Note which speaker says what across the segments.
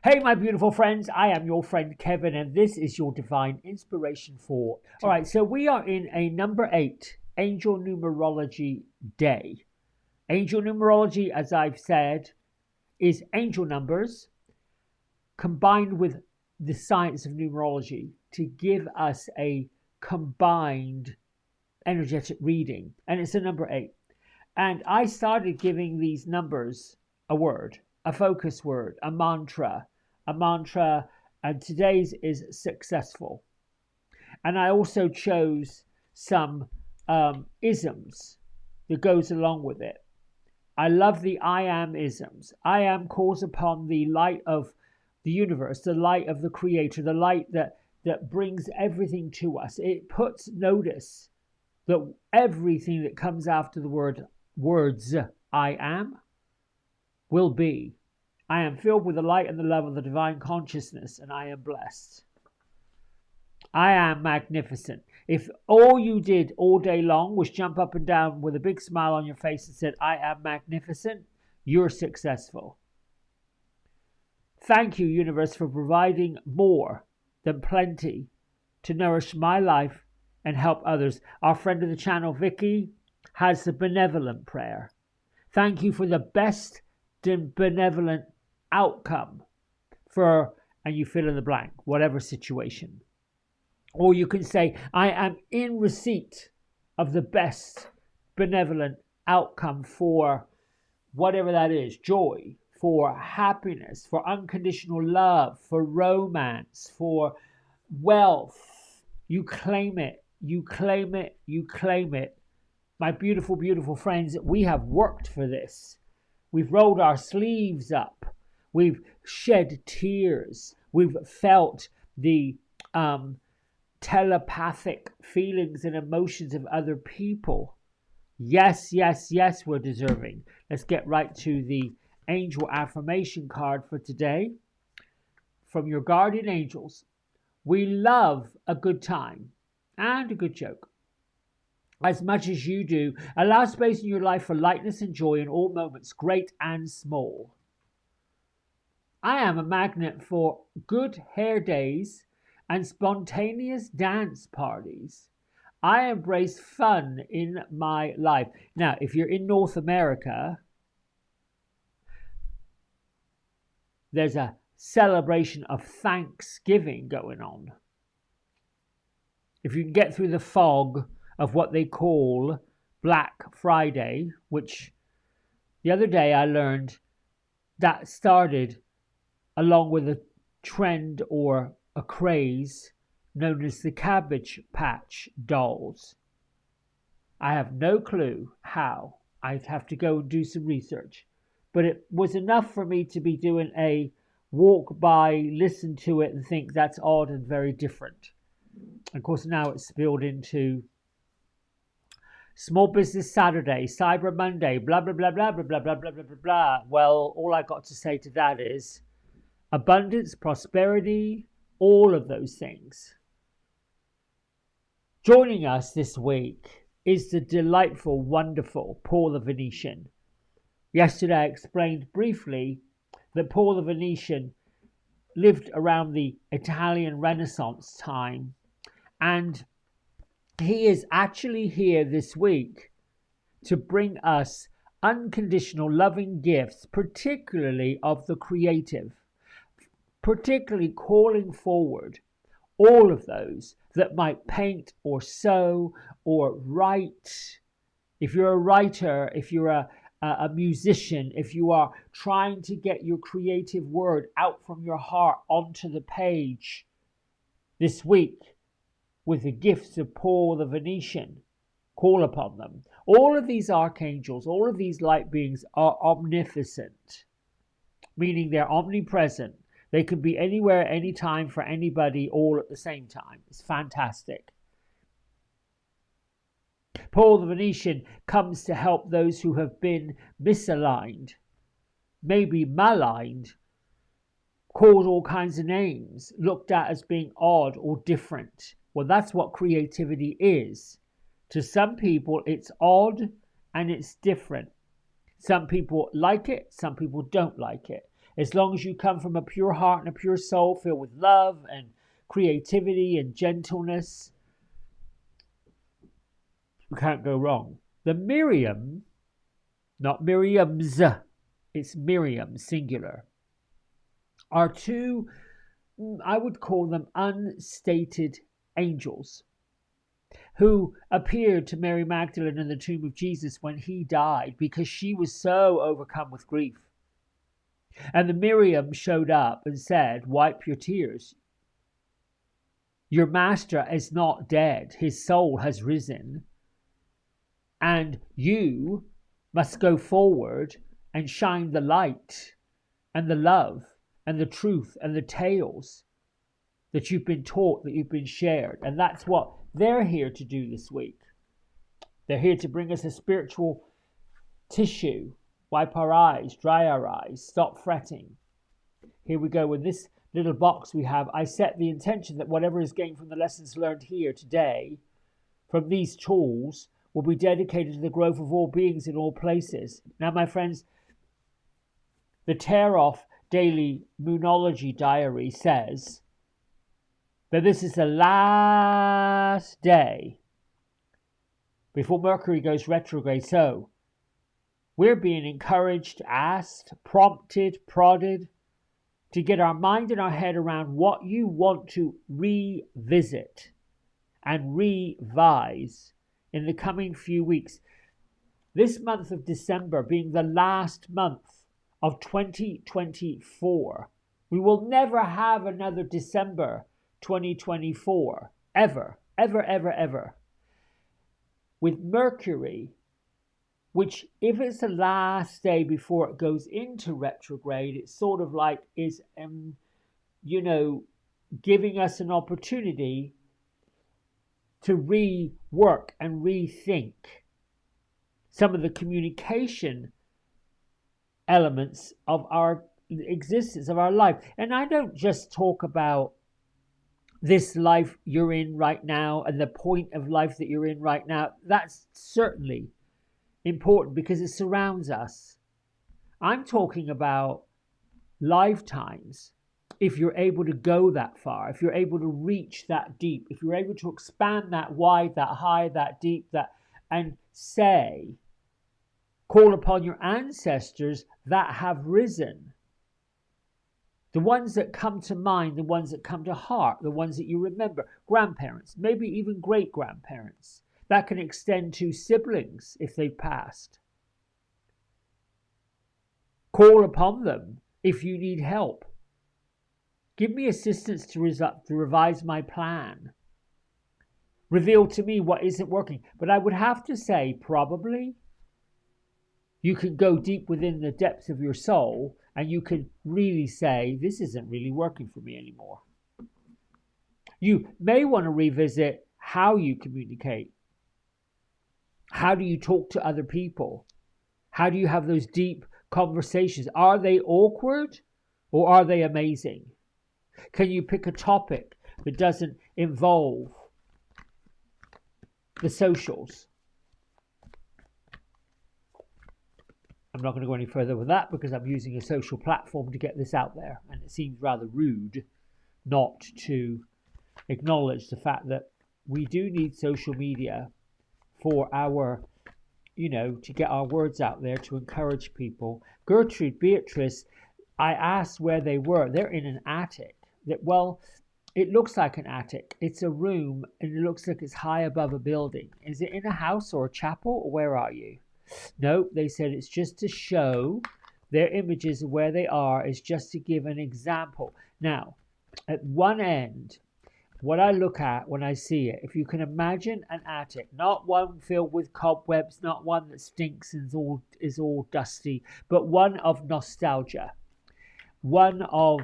Speaker 1: Hey, my beautiful friends, I am your friend Kevin, and this is your divine inspiration for. All right, so we are in a number 8 angel numerology day. Angel numerology, as I've said, is angel numbers combined with the science of numerology to give us a combined energetic reading, and it's a number 8. And I started giving these numbers a word, a focus word, a mantra, and today's is successful. And I also chose some isms that goes along with it. I love the I am isms. I am calls upon the light of the universe, the light of the creator, the light that brings everything to us. It puts notice that everything that comes after the words I am will be. I am filled with the light and the love of the divine consciousness, and I am blessed. I am magnificent. If all you did all day long was jump up and down with a big smile on your face and said, I am magnificent, you're successful. Thank you, universe, for providing more than plenty to nourish my life and help others. Our friend of the channel, Vicky, has the benevolent prayer. Thank you for the best benevolent outcome for, and you fill in the blank, whatever situation. Or you can say, I am in receipt of the best benevolent outcome for whatever that is, joy, for happiness, for unconditional love, for romance, for wealth. You claim it, you claim it, you claim it. My beautiful, beautiful friends, we have worked for this. We've rolled our sleeves up. We've shed tears. We've felt the telepathic feelings and emotions of other people. Yes, yes, yes, we're deserving. Let's get right to the angel affirmation card for today. From your guardian angels, we love a good time and a good joke. As much as you do, allow space in your life for lightness and joy in all moments, great and small. I am a magnet for good hair days and spontaneous dance parties. I embrace fun in my life. Now, if you're in North America, there's a celebration of Thanksgiving going on. If you can get through the fog of what they call Black Friday, which the other day I learned that started along with a trend or a craze known as the Cabbage Patch Dolls. I have no clue how. I'd have to go and do some research. But it was enough for me to be doing a walk by, listen to it, and think that's odd and very different. Of course, now it's spilled into Small Business Saturday, Cyber Monday, blah, blah, blah, blah, blah, blah, blah, blah, blah, blah, blah. Well, all I got to say to that is abundance, prosperity, all of those things. Joining us this week is the delightful, wonderful Paul the Venetian. Yesterday I explained briefly that Paul the Venetian lived around the Italian Renaissance time, and he is actually here this week to bring us unconditional loving gifts, particularly of the creative, particularly calling forward all of those that might paint or sew or write. If you're a writer, if you're a musician, if you are trying to get your creative word out from your heart onto the page this week with the gifts of Paul the Venetian, call upon them. All of these archangels, all of these light beings are omnificent, meaning they're omnipresent. They can be anywhere, anytime, for anybody, all at the same time. It's fantastic. Paul the Venetian comes to help those who have been misaligned, maybe maligned, called all kinds of names, looked at as being odd or different. Well, that's what creativity is. To some people, it's odd and it's different. Some people like it, some people don't like it. As long as you come from a pure heart and a pure soul filled with love and creativity and gentleness, you can't go wrong. The Miriam, not Miriams, it's Miriam, singular, are two, I would call them unstated angels, who appeared to Mary Magdalene in the tomb of Jesus when he died because she was so overcome with grief. And the Miriam showed up and said, wipe your tears. Your master is not dead. His soul has risen. And you must go forward and shine the light and the love and the truth and the tales that you've been taught, that you've been shared. And that's what they're here to do this week. They're here to bring us a spiritual tissue. Wipe our eyes, dry our eyes, stop fretting. Here we go. With this little box we have, I set the intention that whatever is gained from the lessons learned here today, from these tools, will be dedicated to the growth of all beings in all places. Now, my friends, the Tear Off Daily Moonology Diary says that this is the last day before Mercury goes retrograde. So we're being encouraged, asked, prompted, prodded to get our mind and our head around what you want to revisit and revise in the coming few weeks. This month of December being the last month of 2024. We will never have another December 2024. Ever, ever, ever, ever. With Mercury, which if it's the last day before it goes into retrograde, it's sort of like is, giving us an opportunity to rework and rethink some of the communication elements of our existence, of our life. And I don't just talk about this life you're in right now and the point of life that you're in right now. That's certainly important because it surrounds us. I'm talking about lifetimes. If you're able to go that far, if you're able to reach that deep, if you're able to expand that wide, that high, that deep, and say, call upon your ancestors that have risen. The ones that come to mind, the ones that come to heart, the ones that you remember, grandparents, maybe even great-grandparents. That can extend to siblings if they've passed. Call upon them if you need help. Give me assistance to revise my plan. Reveal to me what isn't working. But I would have to say, probably, you can go deep within the depths of your soul and you can really say, this isn't really working for me anymore. You may want to revisit how you communicate. How do you talk to other people? How do you have those deep conversations? Are they awkward or are they amazing? Can you pick a topic that doesn't involve the socials? I'm not going to go any further with that because I'm using a social platform to get this out there. And it seems rather rude not to acknowledge the fact that we do need social media for our, to get our words out there, to encourage people. Gertrude, Beatrice, I asked where they were. They're in an attic. It looks like an attic. It's a room and it looks like it's high above a building. Is it in a house or a chapel or where are you? No, they said it's just to show their images of where they are, is just to give an example. Now, at one end, what I look at when I see it, if you can imagine an attic, not one filled with cobwebs, not one that stinks and is all dusty, but one of nostalgia, one of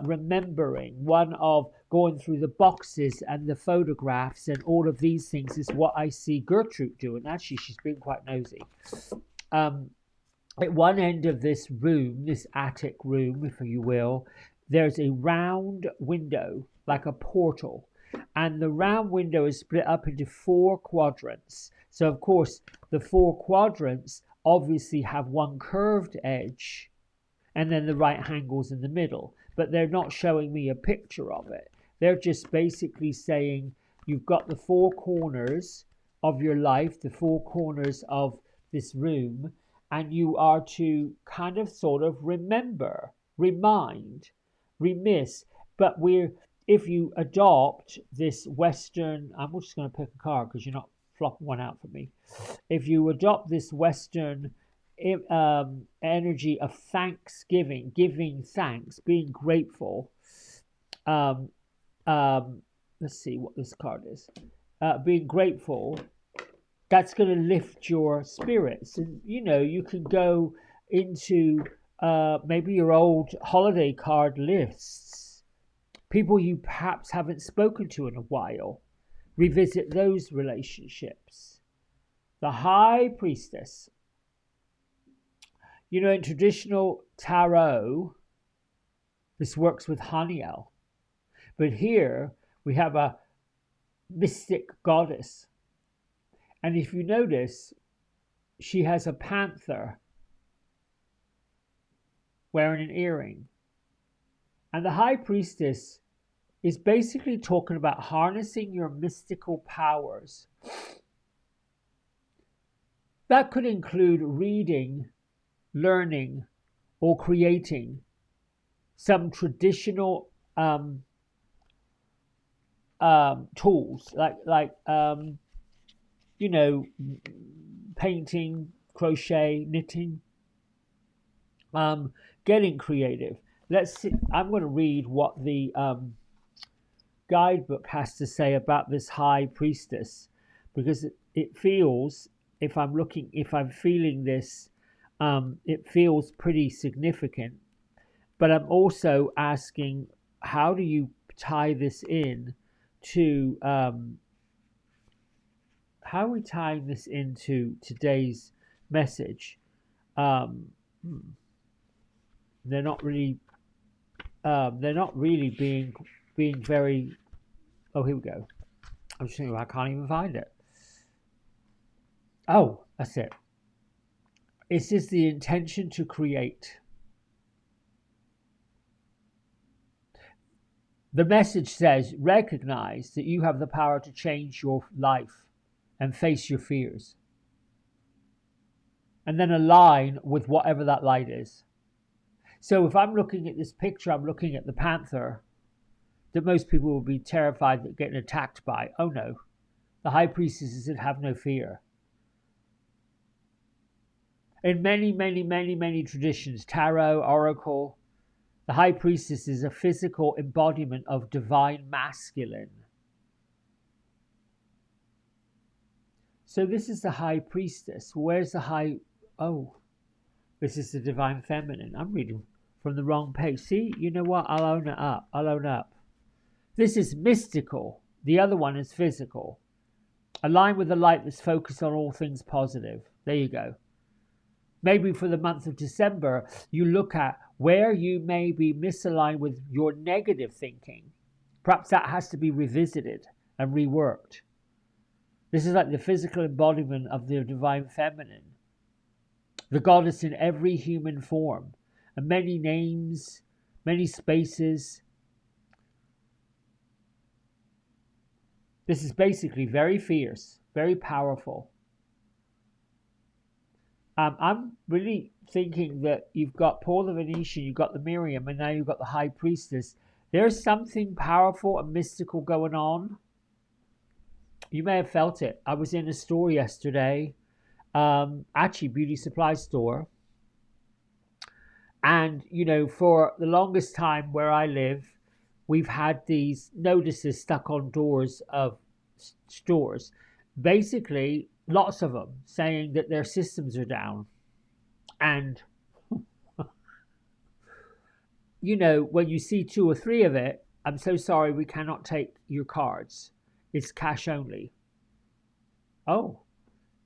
Speaker 1: remembering, one of going through the boxes and the photographs and all of these things is what I see Gertrude doing. Actually, she's been quite nosy. At one end of this room, this attic room, if you will, there's a round window, like a portal. And the round window is split up into 4 quadrants. So, of course, the 4 quadrants obviously have one curved edge. and then the right angle's in the middle. But they're not showing me a picture of it. They're just basically saying you've got the four corners of your life, the four corners of this room, and you are to kind of sort of remember, remind, remiss. But if you adopt this Western, I'm just going to pick a card because you're not flopping one out for me. If you adopt this Western energy of thanksgiving, giving thanks, being grateful, let's see what this card is. Being grateful, that's going to lift your spirits. And, you know, you can go into maybe your old holiday card lists, people you perhaps haven't spoken to in a while. Revisit those relationships. The High Priestess. You know, in traditional tarot, this works with Haniel. But here we have a mystic goddess. And if you notice, she has a panther wearing an earring. And the High Priestess is basically talking about harnessing your mystical powers. That could include reading, learning, or creating some traditional tools like you know, painting, crochet, knitting, getting creative. Let's see. I'm going to read what the guidebook has to say about this High Priestess, because it feels, if I'm feeling this, it feels pretty significant. But I'm also asking, how do you tie this in to how are we tying this into today's message? They're not really being very. Oh, here we go. I'm just thinking, I can't even find it. Oh, that's it. It's just the intention to create. The message says, recognize that you have the power to change your life and face your fears. And then align with whatever that light is. So if I'm looking at this picture, I'm looking at the panther that most people will be terrified that getting attacked by. Oh no, the High Priestesses that have no fear. In many, many, many, many traditions, tarot, oracle, the High Priestess is a physical embodiment of divine masculine. So this is the High Priestess. Where's the High... Oh, this is the divine feminine. I'm reading from the wrong page. See, you know what? I'll own it up. I'll own up. This is mystical. The other one is physical. Align with the light that's focused on all things positive. There you go. Maybe for the month of December, you look at where you may be misaligned with your negative thinking. Perhaps that has to be revisited and reworked. This is like the physical embodiment of the divine feminine, the goddess in every human form, and many names, many spaces. This is basically very fierce, very powerful. I'm really thinking that you've got Paul the Venetian, you've got the Miriam, and now you've got the High Priestess. There's something powerful and mystical going on. You may have felt it. I was in a store yesterday, actually beauty supply store. And, you know, for the longest time where I live, we've had these notices stuck on doors of stores. Basically, lots of them saying that their systems are down. And, you know, when you see 2 or 3 of it, I'm so sorry, we cannot take your cards. It's cash only. Oh,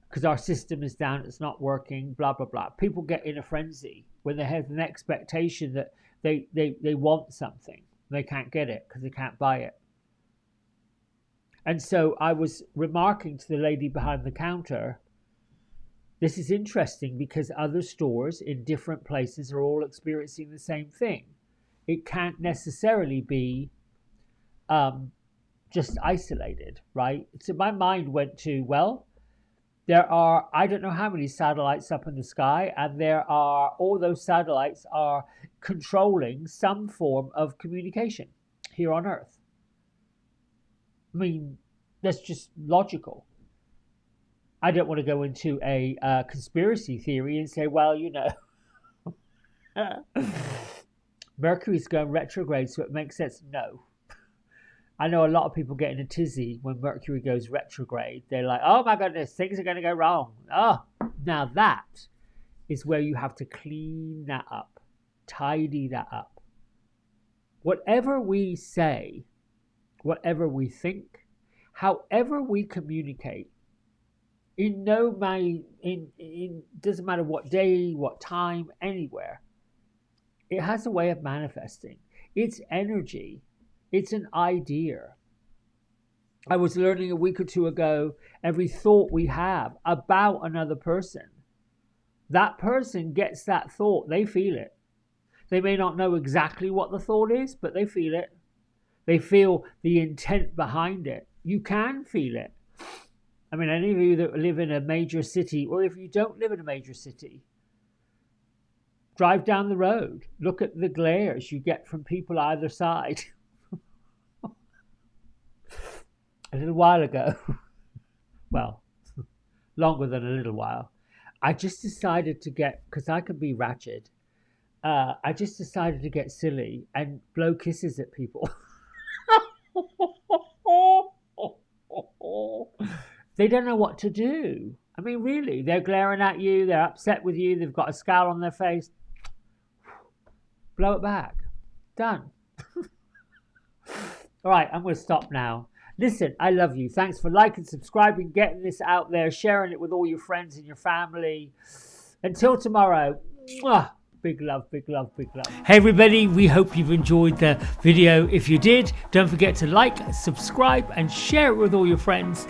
Speaker 1: because our system is down, it's not working, blah, blah, blah. People get in a frenzy when they have an expectation that they want something. They can't get it because they can't buy it. And so I was remarking to the lady behind the counter, This is interesting because other stores in different places are all experiencing the same thing. It can't necessarily be just isolated, right? So my mind went to, well, there are, I don't know how many satellites up in the sky, and all those satellites are controlling some form of communication here on Earth. I mean, that's just logical. I don't want to go into a conspiracy theory and say, well, Mercury's going retrograde, so it makes sense. No. I know a lot of people get in a tizzy when Mercury goes retrograde. They're like, oh my goodness, things are going to go wrong. Oh, now that is where you have to clean that up, tidy that up. Whatever we say, whatever we think, however we communicate, doesn't matter what day, what time, anywhere, it has a way of manifesting. It's energy. It's an idea. I was learning a week or two ago, every thought we have about another person, that person gets that thought. They feel it. They may not know exactly what the thought is, but they feel it. They feel the intent behind it. You can feel it. I mean, any of you that live in a major city, or if you don't live in a major city, drive down the road. Look at the glares you get from people either side. A little while ago, well, longer than a little while, I just decided to because I can be ratchet, I just decided to get silly and blow kisses at people. They don't know what to do. I mean, really, they're glaring at you, they're upset with you, they've got a scowl on their face. Blow it back. Done. All right, I'm going to stop now. Listen, I love you. Thanks for liking, subscribing, getting this out there, sharing it with all your friends and your family. Until tomorrow, mwah, big love, big love, big love. Hey everybody, we hope you've enjoyed the video. If you did, don't forget to like, subscribe and share it with all your friends.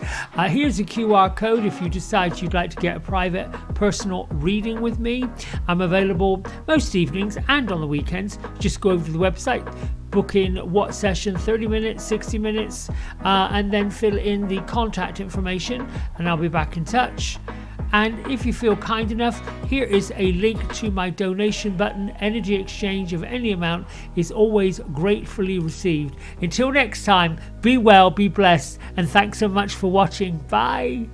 Speaker 1: Here's a QR code if you decide you'd like to get a private personal reading with me. I'm available most evenings and on the weekends. Just go over to the website, book in what session, 30 minutes, 60 minutes, and then fill in the contact information and I'll be back in touch. And if you feel kind enough, here is a link to my donation button. Energy exchange of any amount is always gratefully received. Until next time, be well, be blessed, and thanks so much for watching. Bye.